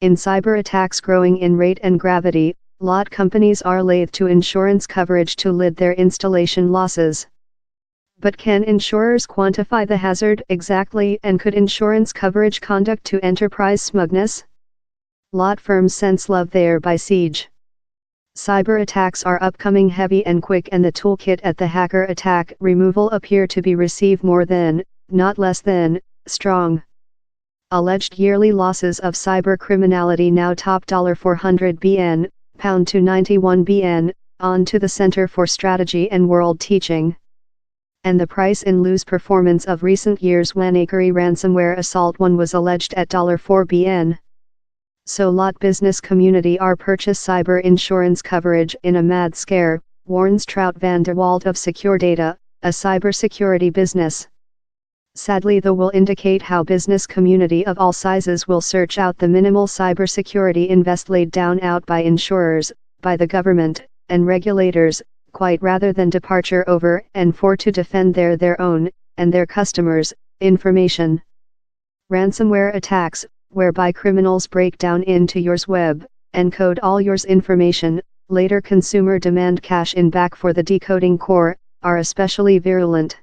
In cyber attacks growing in rate and gravity, lot companies are loath to insurance coverage to lid their installation losses. But can insurers quantify the hazard exactly, and could insurance coverage conduct to enterprise smugness? Lot firms sense love there by siege. Cyber attacks are upcoming heavy and quick, and the toolkit at the hacker attack removal appear to be receive more than, not less than, strong. Alleged yearly losses of cyber criminality now top $400 bn, pound to 91 bn, on to the Center for Strategy and World Teaching. And the price in lose performance of recent years when Acre ransomware assault one was alleged at $4 bn. So lot business community are purchase cyber insurance coverage in a mad scare, warns Trout van der Walt of Secure Data, a cybersecurity business. Sadly, though, will indicate how business community of all sizes will search out the minimal cybersecurity invest laid down out by insurers, by the government, and regulators, quite rather than departure over and for to defend their own, and their customers, information. Ransomware attacks, whereby criminals break down into yours web, encode all yours information, later consumer demand cash in back for the decoding core, are especially virulent.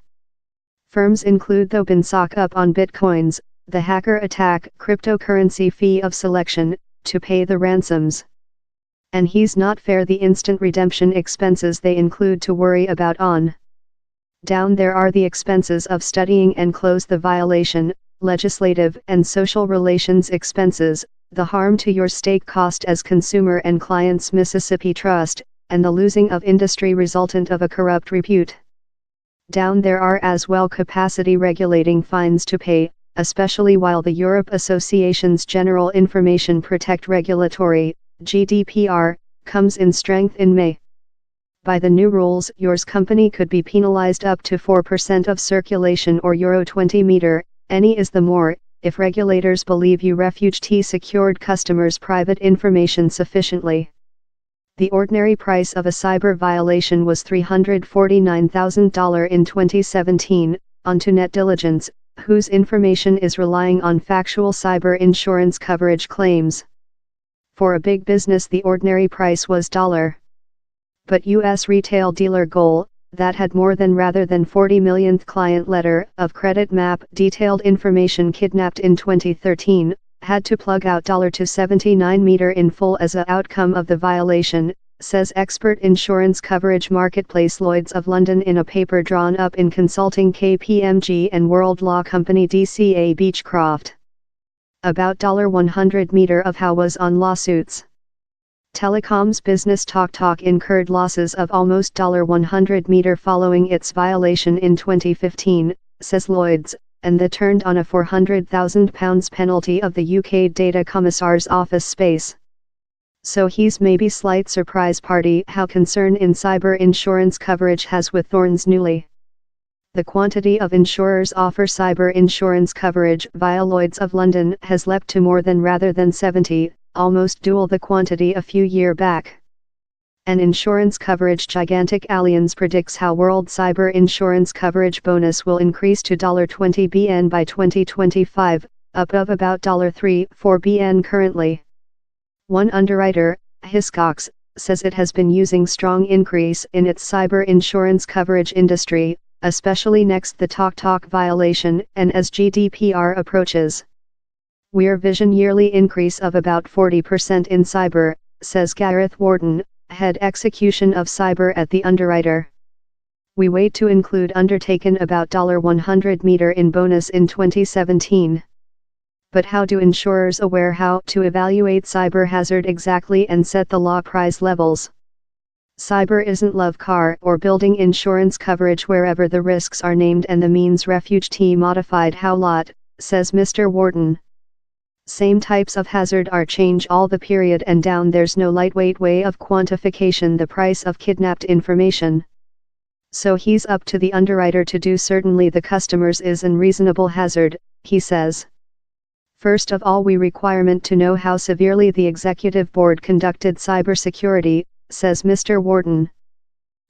Firms include though been sock up on bitcoins, the hacker attack cryptocurrency fee of selection, to pay the ransoms. And he's not fair the instant redemption expenses they include to worry about on. Down there are the expenses of studying and close the violation, legislative and social relations expenses, the harm to your stake cost as consumer and clients Mississippi Trust, and the losing of industry resultant of a corrupt repute. Down there are as well capacity regulating fines to pay, especially while the Europe Association's General Information Protect Regulatory, GDPR, comes in strength in May. By the new rules, yours company could be penalized up to 4% of circulation or €20 meter, any is the more, if regulators believe you refugee secured customers' private information sufficiently. The ordinary price of a cyber violation was $349,000 in 2017, onto Net Diligence, whose information is relying on factual cyber insurance coverage claims. For a big business the ordinary price was $. But U.S. retail dealer Goal, that had more than rather than 40 millionth client letter of credit map detailed information kidnapped in 2013, had to plug out $279 meter in full as a outcome of the violation, says expert insurance coverage marketplace Lloyd's of London in a paper drawn up in consulting KPMG and world law company DCA Beechcroft. About $100 meter of how was on lawsuits. Telecom's business TalkTalk incurred losses of almost $100 meter following its violation in 2015, says Lloyd's, and that turned on a £400,000 penalty of the UK Data Commissar's office space. So he's maybe slight surprise party how concern in cyber insurance coverage has with Thorns newly. The quantity of insurers offer cyber insurance coverage via Lloyd's of London has leapt to more than rather than 70, almost double the quantity a few years back. An insurance coverage gigantic Allianz predicts how world cyber insurance coverage bonus will increase to $20 bn by 2025, up of about $3-4 bn currently. One underwriter, Hiscox, says it has been using strong increase in its cyber insurance coverage industry, especially next the TalkTalk violation and as GDPR approaches. We're vision yearly increase of about 40% in cyber, says Gareth Wharton, head execution of cyber at the underwriter. We wait to include undertaken about $100 meter in bonus in 2017. But how do insurers aware how to evaluate cyber hazard exactly and set the law price levels? Cyber isn't love car or building insurance coverage wherever the risks are named and the means refuge T modified how lot, says Mr. Wharton. Same types of hazard are change all the period and down there's no lightweight way of quantification the price of kidnapped information. So he's up to the underwriter to do certainly the customers is an reasonable hazard, he says. First of all we requirement to know how severely the executive board conducted cybersecurity, says Mr. Wharton.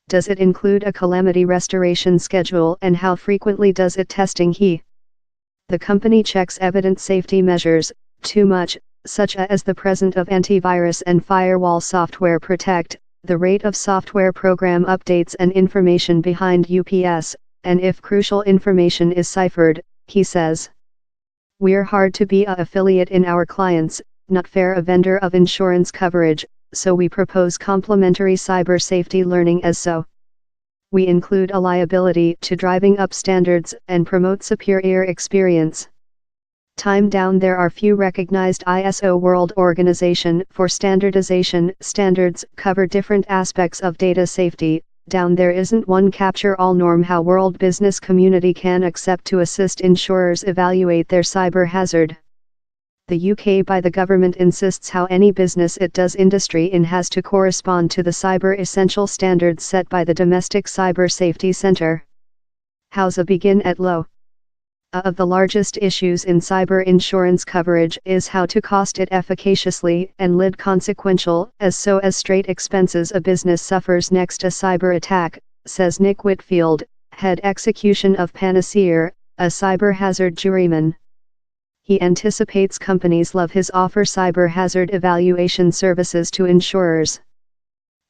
Does it include a calamity restoration schedule and how frequently does it testing The company checks evident safety measures, too much, such as the presence of antivirus and firewall software protect, the rate of software program updates and information behind UPS, and if crucial information is ciphered, he says. We're hard to be a affiliate in our clients, not fair a vendor of insurance coverage, so we propose complementary cyber safety learning as so. We include a liability to driving up standards and promote superior experience. Time down there are few recognized ISO World Organization for Standardization standards cover different aspects of data safety. Down there isn't one capture-all norm how world business community can accept to assist insurers evaluate their cyber hazard. The UK by the government insists how any business it does industry in has to correspond to the cyber essential standards set by the Domestic Cyber Safety Centre. How's a begin at low? Of the largest issues in cyber insurance coverage is how to cost it efficaciously and lid consequential as so as straight expenses a business suffers next a cyber attack, says Nick Whitfield, head execution of Panacea, a cyber hazard juryman. He anticipates companies love his offer cyber hazard evaluation services to insurers.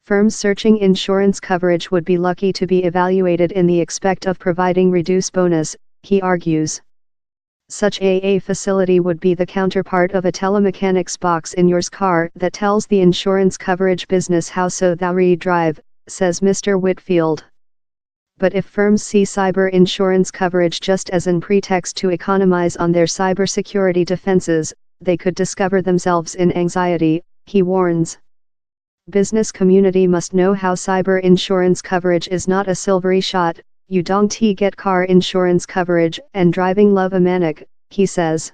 Firms searching insurance coverage would be lucky to be evaluated in the expect of providing reduced bonus, he argues. Such a facility would be the counterpart of a telemechanics box in your car that tells the insurance coverage business how so thou drive, says Mr. Whitfield. But if firms see cyber insurance coverage just as an pretext to economize on their cybersecurity defenses, they could discover themselves in anxiety, he warns. Business community must know how cyber insurance coverage is not a silvery shot. You don't get car insurance coverage and driving love a manic, he says.